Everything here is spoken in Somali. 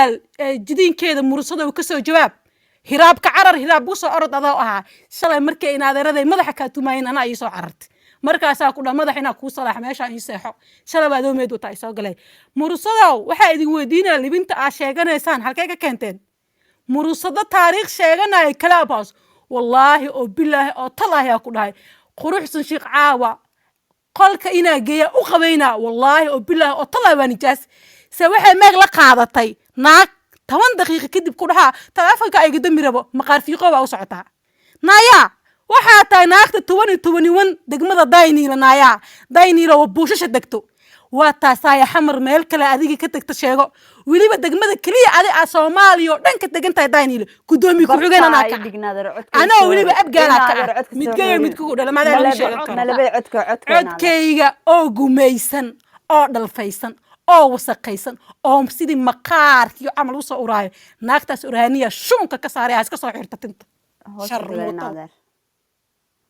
abgaal jidiinkeeda mursada uu ka soo jawaab hiraabka carar hiraab u soo orod adoo ahaa shalay markay in adeeraday madaxa ka tumayn ana ay soo carartay markaasaa ku dhan madax inaa kuu salaax meesha ii seexo shalay baad oomeed wataa soo galay mursado waxa idin weydiinaa libinta aa sheeganaysaan halkay ka keenteen mursado taariikh sheeganay clubhouse wallahi oo billahi oo talaahi ku dhahay quruxsan sheekh caawa qolka inaa geeya u qabayna wallahi oo billahi oo talaahi waa nijaas se waxay meeg la qaadatay naag 10 daqiiqo kadib ku dhaha taleefanka ay gadami rabo maqaar fiiqo baa u socotaa naaya waxaa tahay naagta 2021 degmada dayniila naaya dayniila oo buushasha degto waa taasaya xamar meel kale adiga ka tagta sheego waliba degmada kaliya adi Soomaaliya oo dhan ka tagantahay dayniila gudoomiye ku xigeen ana waliba abgaala ka midku dhalamaada la sheegay codkayga oo gumaysan oo dhalfaysan oo wasaqaysan oo sidii maqaarkiyo amal u soo uraayo naagtaas uraaniya shunka ka saaray iska soo xirta tinta sharri